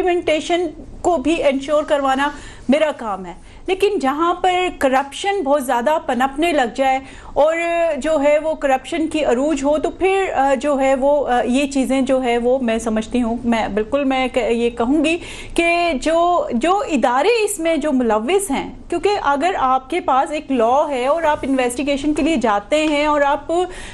Implementation को भी ensure करवाना मेरा काम है। लेकिन जहाँ पर करप्शन बहुत ज़्यादा पनपने लग जाए और जो है वो करप्शन की अरूज हो, तो फिर जो है वो ये चीज़ें जो है वो मैं समझती हूँ, मैं ये कहूँगी कि जो इदारे इसमें जो मुलव्विस हैं, क्योंकि अगर आपके पास एक लॉ है और आप इन्वेस्टिगेशन के लिए जाते हैं और आप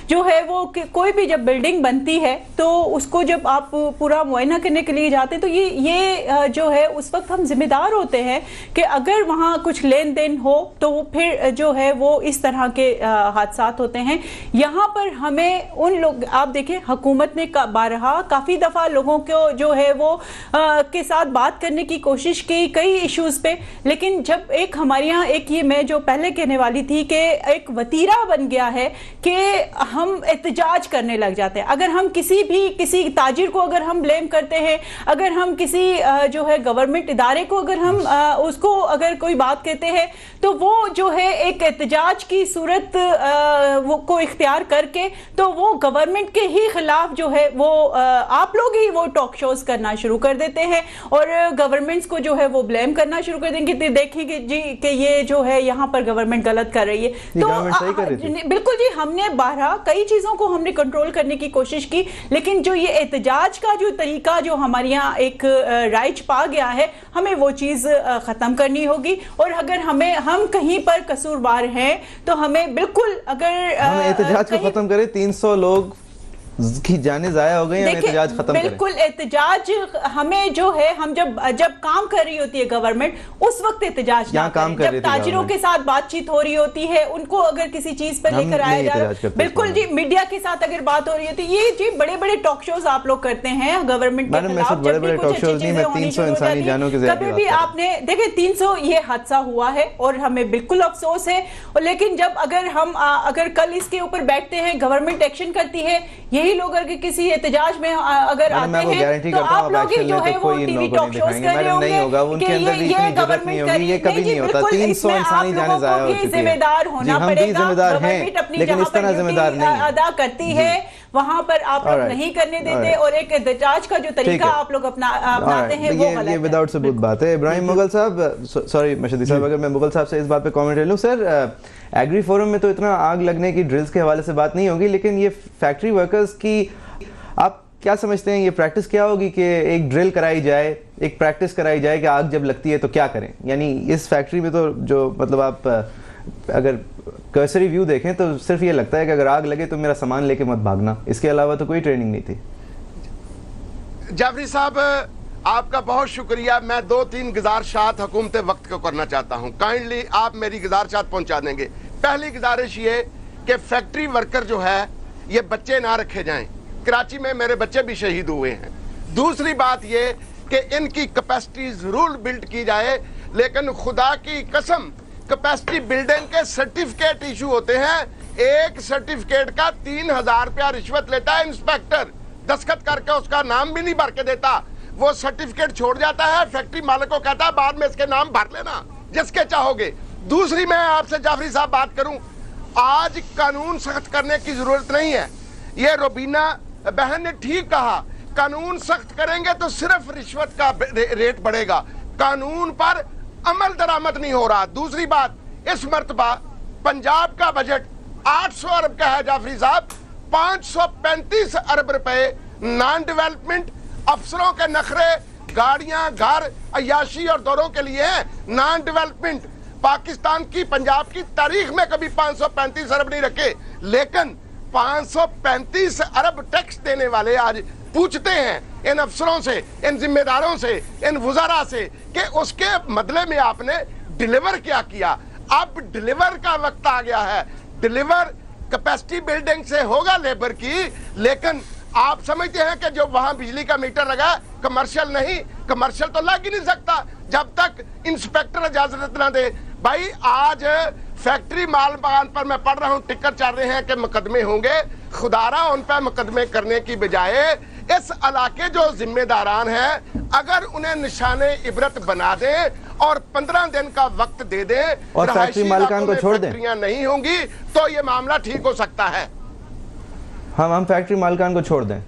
जो है वो कोई भी जब बिल्डिंग बनती है तो उसको जब आप पूरा मुआयना करने के लिए जाते हैं, तो ये जो है उस वक्त हम जिम्मेदार होते हैं कि अगर वहाँ कुछ लेन देन हो तो फिर जो है वो इस तरह के हादसात होते हैं। यहाँ पर हमें उन लोग, आप देखें हुकूमत ने बारहा काफ़ी दफ़ा लोगों को जो है वो के साथ बात करने की कोशिश की कई इश्यूज़ पे, लेकिन जब एक हमारे यहाँ एक ये मैं जो पहले कहने वाली थी कि एक वतीरा बन गया है कि हम एहतजाज करने लग जाते हैं। अगर हम किसी ताजिर को अगर हम ब्लेम करते हैं, अगर हम किसी जो है गवर्नमेंट इदारे को अगर हम उसको अगर कोई बात कहते हैं, तो वो जो है एक एहतजाज की सूरत वो को इख्तियार करके तो वो गवर्नमेंट के ही खिलाफ जो है वो आप लोग ही वो टॉक शोज करना शुरू कर देते हैं और गवर्नमेंट्स को जो है वो ब्लेम करना शुरू कर देंगे। देखिए जी कि ये जो है यहाँ पर गवर्नमेंट गलत कर रही है, तो बिल्कुल जी हमने बारहा कई चीज़ों को हमने कंट्रोल करने की कोशिश की, लेकिन जो ये एहतजाज का जो तरीका जो हमारे यहाँ एक राइज पा गया है, हमें वो चीज़ ख़त्म करनी होगी। और अगर हम कहीं पर कसूरवार हैं तो हमें बिल्कुल अगर हम एहतजाज को ख़त्म करें, 300 लोग की जाने ज़ाया हो गई, हम एहतजाज खत्म करें। बिल्कुल एहतजाज हमें जो है, हम जब काम कर रही होती है गवर्नमेंट, उस वक्त एहतजाज ना करें। जब ताजिरों के साथ बातचीत हो रही होती है, उनको अगर किसी चीज पर लेकर आया जा रहा है, बिल्कुल जी मीडिया के साथ अगर बात हो रही होती है, ये जी बड़े बड़े टॉक शोज आप लोग करते हैं गवर्नमेंट के खिलाफ, जब भी कुछ अच्छी चीजें होनी शुरू हो जाती है, कभी भी आपने देखे 300 ये हादसा हुआ है और हमें बिल्कुल अफसोस है। लेकिन जब अगर कल इसके ऊपर बैठते हैं, गवर्नमेंट एक्शन करती है, यही लोग अगर किसी एहतजाज में अगर आते हैं तो आप लोग ही जो है वो टीवी टॉक शोज कर रहे होंगे कि ये गवर्नमेंट करी, ये कभी नहीं होता। 300 इंसानी जाने ज़ाया हो चुकी है। जिम्मेदार होना पड़ेगा, गवर्नमेंट अपनी जहाँ पर ड्यूटी अदा करती है वहां पर आप लोग नहीं करने देते और एक एहतजाज का जो तरीका आप लोग अपनाते हैं वो गलत है। ये विदाउट सबूत बात है। इब्राहिम मुगल साहब, सॉरी मशहदी साहब, अगर मैं मुगल साहब से इस बात पे कमेंट ले लूं। सर, एग्री फोरम में तो इतना आग लगने की ड्रिल्स के हवाले से बात नहीं होगी, लेकिन ये फैक्ट्री वर्कर्स की आप क्या समझते हैं, ये प्रैक्टिस क्या होगी कि एक ड्रिल कराई जाए, एक प्रैक्टिस कराई जाए कि आग जब लगती है तो क्या करें? यानी इस फैक्ट्री में तो जो मतलब आप अगर कर्सरी व्यू देखें तो सिर्फ ये लगता है कि अगर आग लगे तो मेरा सामान लेके मत भागना, इसके अलावा तो कोई ट्रेनिंग नहीं थी। जाफरी साहब, आपका बहुत शुक्रिया। मैं 2-3 गुजारिशात हुकूमत वक्त को करना चाहता हूँ, काइंडली आप मेरी गुजारिशात पहुँचा देंगे। पहली गुजारिश ये कि फैक्ट्री वर्कर जो है ये बच्चे ना रखे जाएं। कराची में मेरे बच्चे भी शहीद हुए हैं। दूसरी बात ये कि इनकी कैपेसिटी जरूर बिल्ड की जाए, लेकिन खुदा की कसम कैपेसिटी बिल्डिंग के सर्टिफिकेट इशू होते हैं, एक सर्टिफिकेट का 3000 रुपया रिश्वत लेता है इंस्पेक्टर, दस्तखत करके उसका नाम भी नहीं भर के देता, वो सर्टिफिकेट छोड़ जाता है, फैक्ट्री मालिक को कहता है बाद में इसके नाम भर लेना जिसके चाहोगे। दूसरी मैं आपसे जाफरी साहब बात करूं, आज कानून सख्त करने की जरूरत नहीं है। ये रुबीना बहन ने ठीक कहा, कानून सख्त करेंगे तो सिर्फ रिश्वत का रेट बढ़ेगा, कानून पर अमल दरामद नहीं हो रहा। दूसरी बात, इस मर्तबा पंजाब का बजट 800 अरब का है जाफरी साहब, 535 अरब रुपए नॉन डेवलपमेंट, अफसरों के नखरे, गाड़ियां, घर, अयाशी और दौरों के लिए हैं। नॉन डेवलपमेंट पाकिस्तान की, पंजाब की तारीख में कभी 535 अरब नहीं रखे, लेकिन 535 अरब टैक्स देने वाले आज पूछते हैं इन अफसरों से, इन जिम्मेदारों से, इन वुज़ारा से कि उसके बदले में आपने डिलीवर क्या किया। अब डिलीवर का वक्त आ गया है। डिलीवर कैपेसिटी बिल्डिंग से होगा लेबर की, लेकिन आप समझते हैं कि जो वहां बिजली का मीटर लगा कमर्शियल नहीं, कमर्शियल तो लग ही नहीं सकता जब तक इंस्पेक्टर इजाजत ना दे। भाई आज फैक्ट्री माल बगान पर मैं पढ़ रहा हूँ, टिकट चल रहे हैं कि मुकदमे होंगे, खुदारा उन पर मुकदमे करने की बजाय इस इलाके जो जिम्मेदारान हैं अगर उन्हें निशाने इबरत बना दें और 15 दिन का वक्त दे दें और फैक्ट्री मालिकान को छोड़ दें, नहीं होंगी तो ये मामला ठीक हो सकता है। हम फैक्ट्री मालिकान को छोड़ दें।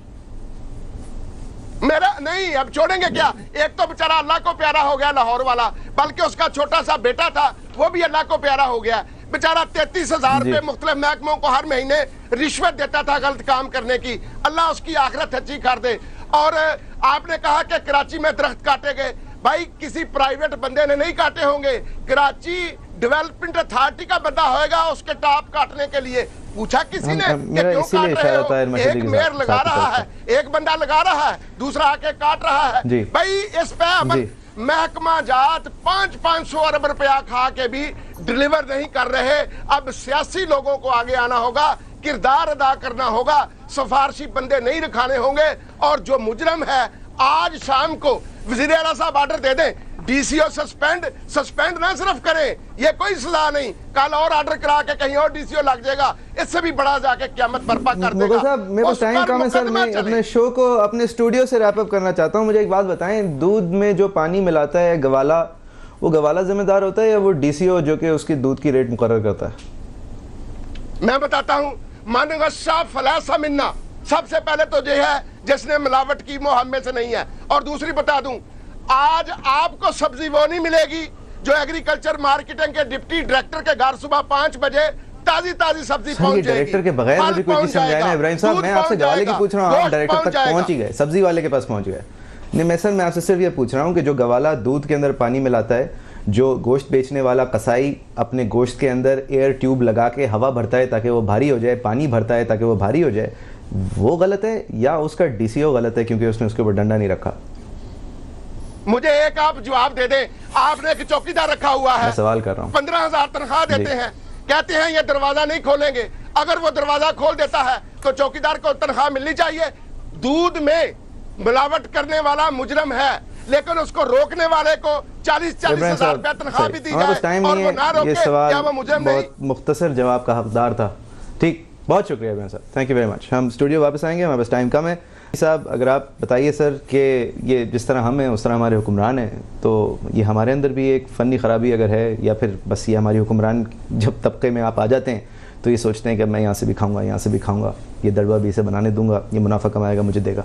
मेरा नहीं, अब छोड़ेंगे क्या? एक तो बेचारा अल्लाह को प्यारा हो गया लाहौर वाला, बल्कि उसका छोटा सा बेटा था वो भी अल्लाह को प्यारा हो गया। बेचारा 33,000 रुपए मुख्तलिफ महकमों को हर महीने रिश्वत देता था गलत काम करने की। अल्लाह उसकी आखिरत अच्छी कर दे। और आपने कहा कि कराची में दरख्त काटे गए, भाई किसी प्राइवेट बंदे ने नहीं काटे होंगे, कराची डेवलपमेंट अथॉरिटी का बंदा होएगा उसके टॉप काटने के लिए। पूछा किसी ने कि क्यों काट रहे हो? एक मेयर लगा रहा है, एक बंदा लगा रहा है, दूसरा आके काट रहा है। भाई इस पे अमल महकमा जात 500 अरब रुपया खा के भी डिलीवर नहीं कर रहे। अब सियासी लोगों को आगे आना होगा, किरदार अदा करना होगा, सिफारशी बंदे नहीं रखाने होंगे। और जो मुजरम है आज शाम को वजीर आला साहब ऑर्डर दे दें, डीसीओ सस्पेंड ना सिर्फ करें, ये कोई सलाह नहीं, कल और ऑर्डर करा के कहीं और डीसीओ लग जाएगा, इससे भी बड़ा जाके क़यामत बर्पा कर देगा। मुगल साहब मेरे पास टाइम कम है सर, मैं अपने शो को अपने स्टूडियो से रैप अप करना चाहता हूँ। मुझे एक बात बताएं, दूध में जो पानी मिलाता है गवाला, वो गवाला जिम्मेदार होता है या वो डीसीओ जो कि उसकी दूध की रेट मुकर्रर करता है? मैं बताता हूँ, मन गश्शा फलासा मिन्ना, सबसे पहले तो ये है जिसने मिलावट की वो हम में से नहीं है। और दूसरी बता दूं, आज आपको सब्जी वो नहीं मिलेगी जो एग्रीकल्चर मार्केटिंग के डिप्टी डायरेक्टर के घर सुबह 5 बजे ताजी सब्जी पहुंच जाएगी। डायरेक्टर के बगैर मुझे कोई चीज समझाया ना इब्राहिम साहब, मैं आपसे गवाले की पूछ रहा हूँ, आप डायरेक्टर तक पहुंच ही गए, सब्जी वाले के पास पहुंच गए। नहीं मैं आपसे सिर्फ ये पूछ रहा हूँ कि जो गवाला दूध के अंदर पानी मिलाता है, जो गोश्त बेचने वाला कसाई अपने गोश्त के अंदर एयर ट्यूब लगा के हवा भरता है ताकि वो भारी हो जाए, पानी भरता है ताकि वो भारी हो जाए, वो गलत है या उसका डीसीओ गलत है क्योंकि उसने उसके ऊपर डंडा नहीं रखा? मुझे एक आप जवाब दे दें। आपने एक चौकीदार रखा हुआ है, मैं सवाल कर रहा हूँ, 15,000 तनख्वाह देते हैं, कहते हैं ये दरवाजा नहीं खोलेंगे। अगर वो दरवाजा खोल देता है तो चौकीदार को तनख्वाह मिलनी चाहिए। दूध में मिलावट करने वाला मुजरम है, लेकिन उसको रोकने वाले को 40,000 रुपया तनख्वाह भी दी जाए और वो ना रोके, क्या वो मुजरम नहीं? बहुत मुख्तसर जवाब का हकदार था। ठीक, बहुत शुक्रिया इब्राहिम साहब, थैंक यू वेरी मच। हम स्टूडियो वापस आएंगे, हमारे पास टाइम कम है। साहब अगर आप बताइए सर कि ये जिस तरह हम हैं उस तरह हमारे हुक्मरान हैं, तो ये हमारे अंदर भी एक फ़नी ख़राबी अगर है या फिर बस ये हमारी हुक्मरान जब तबके में आप आ जाते हैं तो ये सोचते हैं कि मैं यहाँ से भी खाऊंगा, यहाँ से भी खाऊंगा, ये दड़बा भी इसे बनाने दूंगा, ये मुनाफा कमाएगा, मुझे देगा।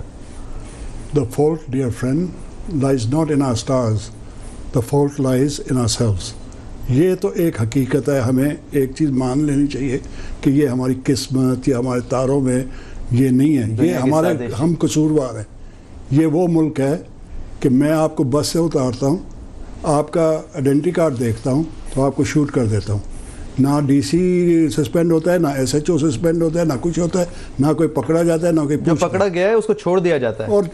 The fault, dear friend, lies not in our stars, the fault lies in ourselves. ये तो एक हकीकत है, हमें एक चीज़ मान लेनी चाहिए कि ये हमारी किस्मत या हमारे तारों में ये नहीं है, ये हमारे हम कसूरवार हैं। ये वो मुल्क है कि मैं आपको बस से उतारता हूँ, आपका आइडेंटिटी कार्ड देखता हूँ तो आपको शूट कर देता हूँ। ना डीसी सस्पेंड होता है, ना एसएचओ सस्पेंड होता है, ना कुछ होता है, ना कोई पकड़ा जाता है, ना कोई जो पकड़ा गया है उसको छोड़ दिया जाता है और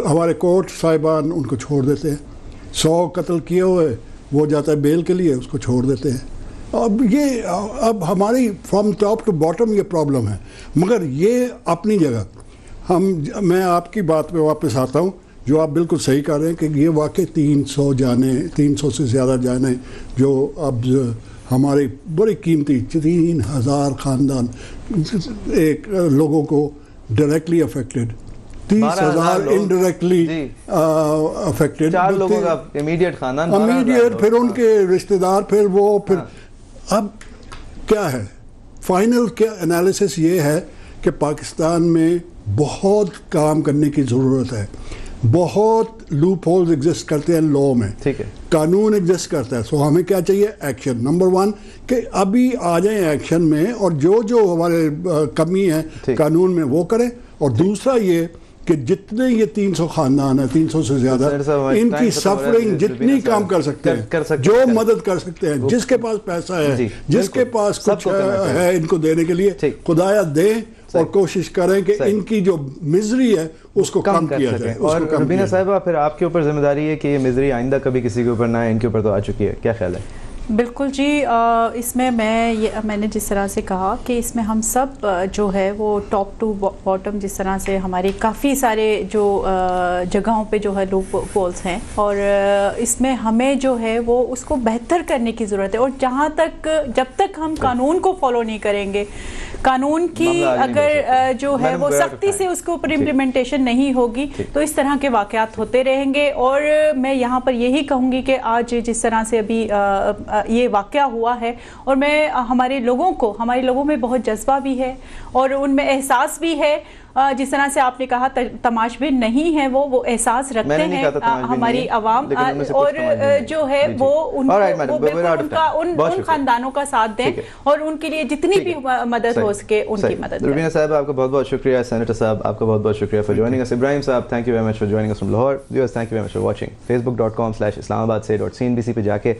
हमारे कोर्ट साहिबान उनको छोड़ देते हैं। 100 कत्ल किए हुए वो जाता है बेल के लिए, उसको छोड़ देते हैं। अब हमारी फ्रॉम टॉप टू बॉटम ये प्रॉब्लम है। मगर ये अपनी जगह मैं आपकी बात पे वापस आता हूँ, जो आप बिल्कुल सही कह रहे हैं कि ये वाकई 300 जाने, 300 से ज़्यादा जाने जो अब हमारी बड़ी कीमती 3,000 ख़ानदान एक लोगों को डायरेक्टली अफेक्टेड, 30,000 इनडायरेक्टली अफेक्टेड, 4 लोगों का इमीडिएट खानदान, इमीडिएट, फिर उनके रिश्तेदार, फिर वो फिर अब क्या है फाइनल क्या एनालिसिस ये है कि पाकिस्तान में बहुत काम करने की ज़रूरत है। बहुत लूप होल्स एग्जिस्ट करते हैं लॉ में, ठीक है, कानून एग्जिस्ट करता है। सो हमें क्या चाहिए? एक्शन। नंबर 1 कि अभी आ जाए एक्शन में और जो हमारे कमी है कानून में वो करें। और दूसरा ये कि जितने ये 300 खानदान है, 300 से ज्यादा, इनकी सफरिंग जितनी काम कर सकते हैं, जो मदद कर सकते हैं, जिसके पास पैसा है, जिसके पास कुछ है इनको देने के लिए, खुदाया दें और कोशिश करें कि इनकी जो मिजरी है उसको कम किया जाए। और रुबीना साहिबा, फिर आपके ऊपर जिम्मेदारी है कि ये मिजरी आइंदा कभी किसी के ऊपर ना है, इनके ऊपर तो आ चुकी है, क्या ख्याल है? बिल्कुल जी, इसमें मैंने जिस तरह से कहा कि इसमें हम सब जो है वो टॉप टू बॉटम, जिस तरह से हमारे काफ़ी सारे जो जगहों पे जो है लूप होल्स हैं, और इसमें हमें जो है वो उसको बेहतर करने की ज़रूरत है। और जब तक हम कानून को फॉलो नहीं करेंगे, कानून की अगर जो है वो सख्ती से उसके ऊपर इम्प्लीमेंटेशन नहीं होगी, तो इस तरह के वाक़यात होते रहेंगे। और मैं यहाँ पर यही कहूँगी कि आज जिस तरह से अभी ये वाक़या हुआ है, और मैं हमारे लोगों में बहुत जज्बा भी है और उनमें एहसास भी है, जिस तरह से आपने कहा तमाशबिन नहीं है वो एहसास रखते हैं हमारी आवाम, और जो है वो उन खानदानों का साथ दें और उनके लिए जितनी भी मदद हो सके उनकी मदद। रुबीना साहब आपका बहुत बहुत शुक्रिया, सेनेटर साहब आपका बहुत बहुत शुक्रिया फॉर जॉइनिंग अस, इब्राहिम साहब thank you very much for joining us from Lahore, viewers thank you very much for watching. facebook.com/islamabad.se.cnbc पे जाके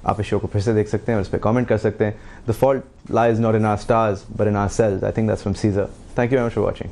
आप इस शो को फिर से देख सकते हैं और उस पर कमेंट कर सकते हैं। The fault lies not in our stars but in our selves, I think that's from Caesar. Thank you very much for watching.